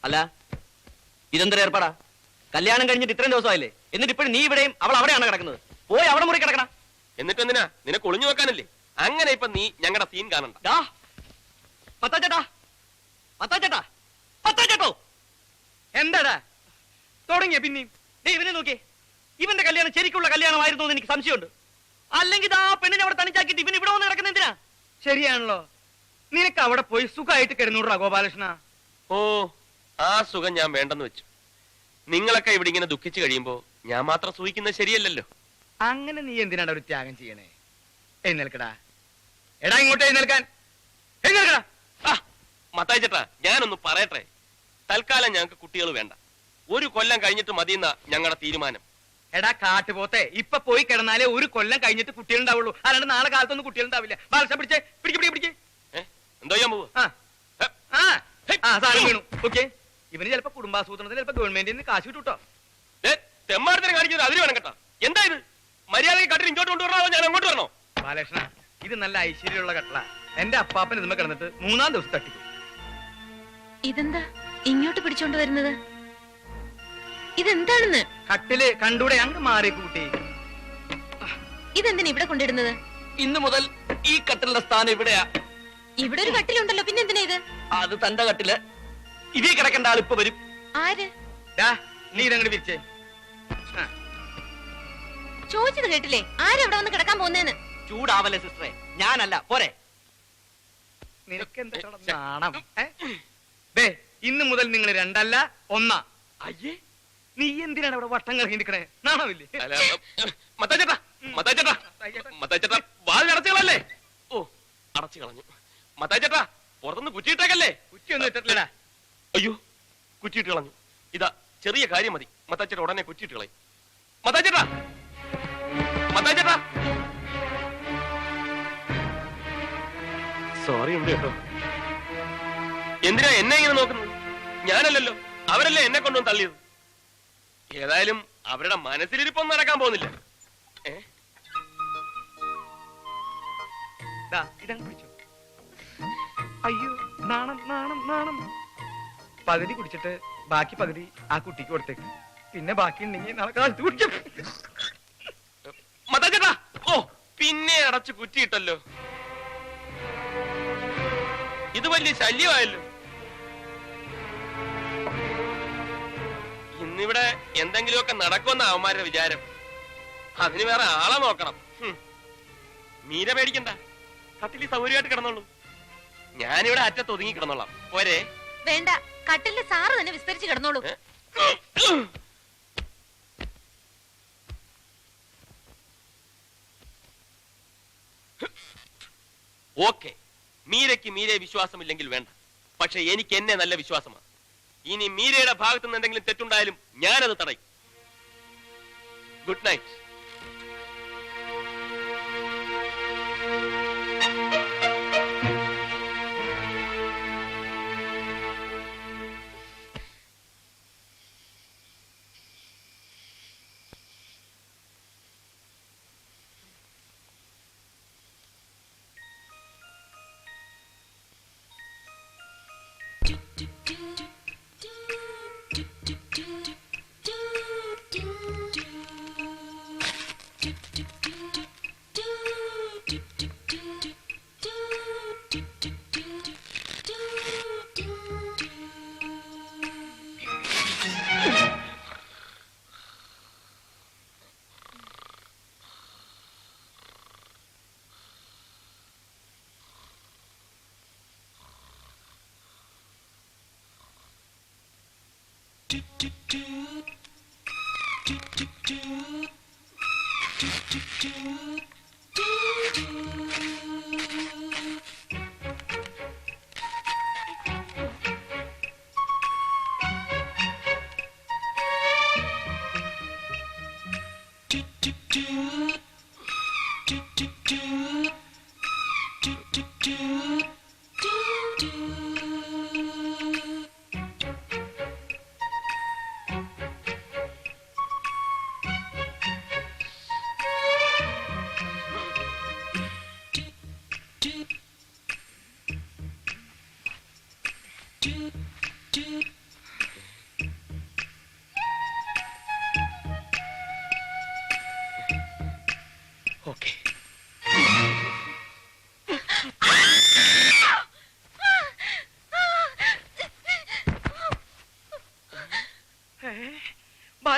അല്ല ഇതെന്തൊരു ഏർപ്പാടാ? കല്യാണം കഴിഞ്ഞിട്ട് ഇത്രയും ദിവസമായില്ലേ, എന്നിട്ട് ഇപ്പോഴും നീ ഇവിടെയും അവൾ അവിടെയാണ് കിടക്കുന്നത്. പോയി അവിടെ മുറി കിടക്കണം. എന്നിട്ട് എന്തിനാ? നിനക്ക് ഒളിഞ്ഞു വെക്കാനല്ലേ? അങ്ങനെ ഇപ്പൊ നീ ഞങ്ങളുടെ സീൻ കാണണ്ട. എന്താടാ തുടങ്ങിയ പിന്നെയും? ഇവനെ നോക്കിയേ, ഇവന്റെ കല്യാണം ശരിക്കുള്ള കല്യാണമായിരുന്നു എന്ന് എനിക്ക് സംശയമുണ്ട്. അല്ലെങ്കിൽ ആ പെണ്ണിനെ അവിടെ തനിച്ചാക്കിയിട്ട് ഇവൻ ഇവിടെ വന്ന് കിടക്കുന്ന എന്തിനാ? ശരിയാണല്ലോ, നിനക്ക് അവിടെ പോയി സുഖമായിട്ട് കിടന്നൂടാ ഗോപാലകൃഷ്ണ. ഓ, ആ സുഖം ഞാൻ വേണ്ടെന്ന് വെച്ചു. നിങ്ങളൊക്കെ ഇവിടെ ഇങ്ങനെ ദുഃഖിച്ചു കഴിയുമ്പോ ഞാൻ മാത്രം സൂഹിക്കുന്നത് ശരിയല്ലല്ലോ. അങ്ങനെ നീ എന്തിനാണ് ഒരു ത്യാഗം ചെയ്യണേ? എഴുന്നേൽക്കടാ, എടാ ഇങ്ങോട്ട് എഴുന്നേൽക്കാൻ. എഴുന്നേൽക്കടാ. മത്തായി ചേട്ടാ, ഞാനൊന്ന് പറയട്ടെ. തൽക്കാലം ഞങ്ങൾക്ക് കുട്ടികൾ വേണ്ട. 1 കൊല്ലം കഴിഞ്ഞിട്ട് മതിയെന്ന ഞങ്ങളുടെ തീരുമാനം. എടാ കാട്ടുപോത്തെ, ഇപ്പൊ പോയി കിടന്നാലേ 1 കൊല്ലം കഴിഞ്ഞിട്ട് കുട്ടികളുണ്ടാവുള്ളൂ. അല്ലാണ്ട് നാളെ കാലത്തൊന്നും കുട്ടികളുണ്ടാവില്ല. ബാലസ പിടിച്ചേ, പിടിക്ക്. എന്തോ ചെയ്യാൻ പോവുക? സാധനം വീണു. ഓക്കെ, ഇവന് ചിലപ്പോ കുടുംബാസൂത്രണത്തിന് ചിലപ്പോ ഗവൺമെന്റിൽ നിന്ന് കാശ് കിട്ടൂട്ടോ. തെമ്മാടത്തിന് കാണിക്കുന്നത് അതിന് വേണം കേട്ടോ. എന്താ ഇത്? മര്യാദയ്ക്ക് കട്ടിൽ ഇങ്ങോട്ട് കൊണ്ടുവരണോ ഞാൻ അങ്ങോട്ട് വരണോ? ബാലകൃഷ്ണ, ഇത് നല്ല ഐശ്വര്യമുള്ള കട്ടള. എന്റെ അപ്പാപ്പൻ ഇതുമ്മ കിടന്നിട്ട് 3-ാം ദിവസം തട്ടിക്കും. ഇതെന്താ ഇങ്ങോട്ട് പിടിച്ചോണ്ട് വരുന്നത്? ഇതെന്താണെന്ന്? കട്ടില് കണ്ടൂടെ? അങ്ങ് മാറി കൂട്ടി. ഇതെന്തിനാ ഇവിടെ കൊണ്ടിടുന്നത്? ഇന്നു മുതൽ ഈ കട്ടിലിന്റെ സ്ഥാനം ഇവിടെയാ. ഇവിടെ ഒരു കട്ടിലുണ്ടല്ലോ, പിന്നെ എന്തിനാ ഇത്? അത് തന്റെ കട്ടില്. ഇതേ കിടക്കേണ്ട ആൾ ഇപ്പൊ വരും. ആര്? നീ ഇതങ്ങോട്ട് വിരിച്ചേ. ചോദിച്ചത് കേട്ടില്ലേ? ആരെവിടെ വന്ന് കിടക്കാൻ പോകുന്നേന്ന്? ചൂടാവല്ലേ സിസ്റ്ററെ, ഞാനല്ല. പോരെ, നിനക്കെന്താ നാണം? ഇന്ന് മുതൽ നിങ്ങൾ 2 അല്ല 1. അയ്യേ, നീ എന്തിനാണ് അവിടെ വട്ടം കറങ്ങി നിൽക്കണേ? നാണമില്ലേ? അടച്ചുകളല്ലേ? ഓ, അടച്ചു കളഞ്ഞു. മത്തായി ചേട്ടാ, പുറത്തുനിന്ന് കുറ്റിയിട്ടേക്കല്ലേ? കുറ്റിയൊന്നും ഇട്ടിട്ടില്ലടാ. അയ്യോ, കുറ്റിയിട്ട് കളഞ്ഞു. ഇതാ ചെറിയ കാര്യം മതി. മത്തായി ചേട്ടാ ഉടനെ കുറ്റിയിട്ട് കളയും. മത്തായി ചേട്ടാ, സോറി ഉണ്ട് കേട്ടോ. എന്തിനാ എന്നെ ഇങ്ങനെ നോക്കുന്നത്? ഞാനല്ലല്ലോ, അവരല്ലേ എന്നെ കൊണ്ടുവന്ന് തള്ളിയത്. ഏതായാലും അവരുടെ മനസ്സിലിരിപ്പൊന്നും നടക്കാൻ പോകുന്നില്ല. അയ്യോ, നാണം നാണം നാണം. പകുതി കുടിച്ചിട്ട് ബാക്കി പകുതി ആ കുട്ടിക്ക് കൊടുത്തേക്ക്. പിന്നെ ബാക്കി ഉണ്ടെങ്കിൽ നാളെ കാലത്ത് കുടിക്കും. മത്തായിച്ചേട്ടാ, ഓ പിന്നെ അടച്ചു കുറ്റിയിട്ടല്ലോ. ഇത് വലിയ ശല്യമായല്ലോ. ഇന്നിവിടെ എന്തെങ്കിലുമൊക്കെ നടക്കുമെന്ന അവന്മാരുടെ വിചാരം. അതിന് വേറെ ആളെ നോക്കണം. മീര പേടിക്കണ്ട, കട്ടിലി സൗകര്യമായിട്ട് കിടന്നോളൂ. ഞാനിവിടെ അറ്റത്ത് ഒതുങ്ങി കിടന്നോളാം. പോരെ? വേണ്ട, കട്ടിലിന്റെ സാറ് തന്നെ വിസ്തരിച്ച് കിടന്നോളൂ. ഓക്കെ, മീരയ്ക്ക് മീരയെ വിശ്വാസമില്ലെങ്കിൽ വേണ്ട. പക്ഷെ എനിക്ക് എന്നെ നല്ല വിശ്വാസമാണ്. ഇനി മീരയുടെ ഭാഗത്തു നിന്ന് എന്തെങ്കിലും തെറ്റുണ്ടായാലും ഞാനത് തടയും. Good night.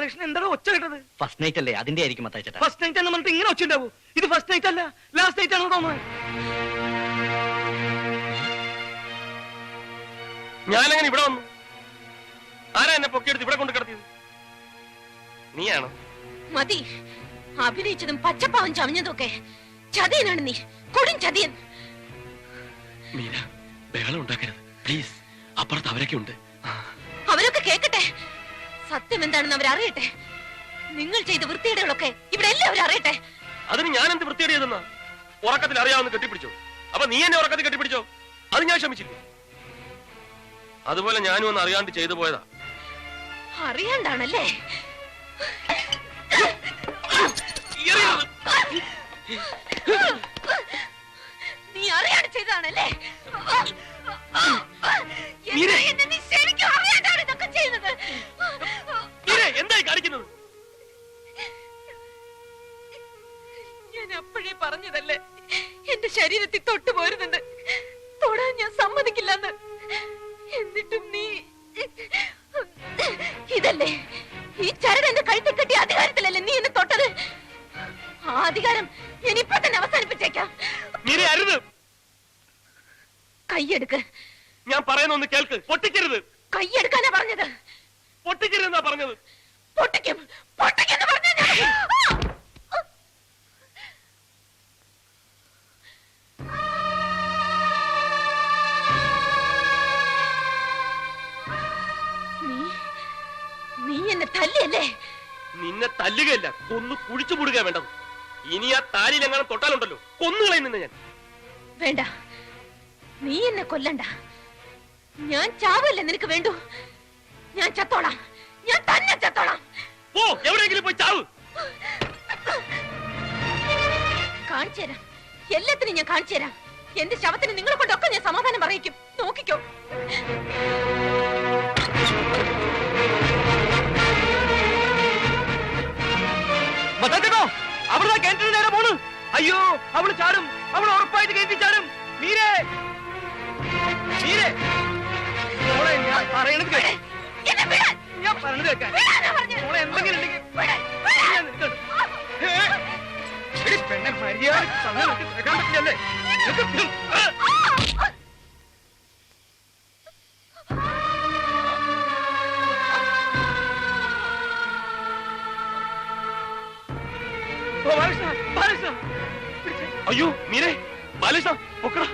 ഗോപാലകൃഷ്ണൻ എന്താണ് ഒച്ച കേട്ടത്? ഫസ്റ്റ് നൈറ്റ് അല്ലേ, അതിന്റെ ആയിരിക്കും മത്തായിച്ചേട്ടാ. ഫസ്റ്റ് നൈറ്റ് എന്ന് പറഞ്ഞിട്ട് ഇങ്ങനെ ഒച്ച ഉണ്ടാവൂ? ഇത് ഫസ്റ്റ് നൈറ്റ് അല്ല, ലാസ്റ്റ് നൈറ്റ് ആണെന്ന് തോന്നുന്നത്. ഞാനങ്ങനെ ഇവിടെ വന്നു? ആരാ എന്നെ പൊക്കിയെടുത്ത് ഇവിടെ കൊണ്ട് കിടത്തിയത്? നീയാണോ? മതി അഭിനയിച്ചതും പച്ചപ്പാവൻ ചമഞ്ഞതും ഒക്കെ. ചതിയനാണ് നീ, കൊടും ചതിയൻ. മീര, ബഹളം ഉണ്ടാക്കരുത് പ്ലീസ്. അപ്പുറത്ത് അവരൊക്കെ ഉണ്ട്. അവരൊക്കെ കേക്കട്ടെ. സത്യം എന്താണെന്ന് അവരറിയട്ടെ. നിങ്ങൾ ചെയ്ത വൃത്തികേടുകളൊക്കെ ഇവിടെ എല്ലാവരും അറിയട്ടെ. അതിന് ഞാൻ എന്ത് വൃത്തിയേട് ചെയ്തെന്നാ? ഉറക്കത്തിൽ അറിയാവുന്ന കെട്ടിപ്പിടിച്ചോ? അപ്പൊ നീ എന്നെ ഉറക്കത്തിൽ കെട്ടിപ്പിടിച്ചോ? അത് ഞാൻ ക്ഷമിച്ചില്ല. അതുപോലെ ഞാനും ഒന്ന് അറിയാണ്ട് ചെയ്തു പോയതാ. അറിയാണ്ടാണല്ലേ? നീ അറിയാണ്ട് ചെയ്തതാണല്ലേ? എന്നെ നീ ശരിക്കും അറിയാണ്ടാണ് ഇതൊക്കെ ചെയ്യുന്നത്. എന്തായി കാണിക്കുന്നത്? ഞാൻ അപ്പോഴേ പറഞ്ഞതല്ലേ എന്റെ ശരീരത്തിൽ തൊട്ടു പോരുന്നുണ്ട്, തൊടാൻ ഞാൻ സമ്മതിക്കില്ലെന്ന്. എന്നിട്ടും നീ ഇതല്ലേ, ഈ ചരട് എന്റെ കഴുത്തിൽ കെട്ടിയ അധികാരത്തിലല്ലേ നീ എന്നെ തൊട്ടത്? ആ അധികാരം ഞാൻ ഇപ്പൊ തന്നെ അവസാനിപ്പിച്ചേക്കാം. കൈയെടുക്ക്. ഞാൻ പറയുന്ന ഒന്ന് കേൾക്ക്. പൊട്ടിക്കരുത്. കൈയെടുക്കാനാ പറഞ്ഞത്. പൊട്ടിക്കരുതെന്നാ പറഞ്ഞത്. പൊട്ടിക്കും, പൊട്ടിക്കെന്ന് പറഞ്ഞ നീ എന്നെ തല്ലിയല്ലേ? നിന്നെ തല്ലുകയല്ല, കൊന്നു കുഴിച്ചു മൂടുക വേണ്ടത്. ഇനി ആ താലിയിൽ എങ്ങനെ തൊട്ടാലുണ്ടല്ലോ, കൊന്നുകളയും നിന്നെ ഞാൻ. വേണ്ട, നീ എന്നെ കൊല്ലണ്ട. ഞാൻ ചാവല്ലേ നിനക്ക് വേണ്ടു? ഞാൻ ചത്തോളാം, ഞാൻ തന്നെ ചത്തോളാം. പോ, എവിടെയെങ്കിലും പോയി ചാവ്. കാണിച്ചു തരാം, എല്ലാത്തിനും ഞാൻ കാണിച്ചു തരാം. എന്റെ ശവത്തിന് നിങ്ങളെ കൊണ്ടൊക്കെ ഞാൻ സമാധാനം പറയിക്കും. നോക്കിക്കോ. അവിടെ കിണറ്റിന് നേരെ പോണ്. അയ്യോ, അവള് ചാടും, അവൾ ഉറപ്പായിട്ട് കിണറ്റി ചാടും. മീരേ, മീരേ, മോളെ ഞാൻ പറയണത് കേൾക്ക്. ഞാൻ പറയണത് കേൾക്കാൻ മോളെ എന്തെങ്കിലും ഉണ്ടെങ്കിൽ പെണ്ണെ മര്യാദ കേൾക്കാൻ പറ്റില്ലല്ലേ? അയ്യോ മീരേ, ബാലകൃഷ്ണ പൊക്കടാ.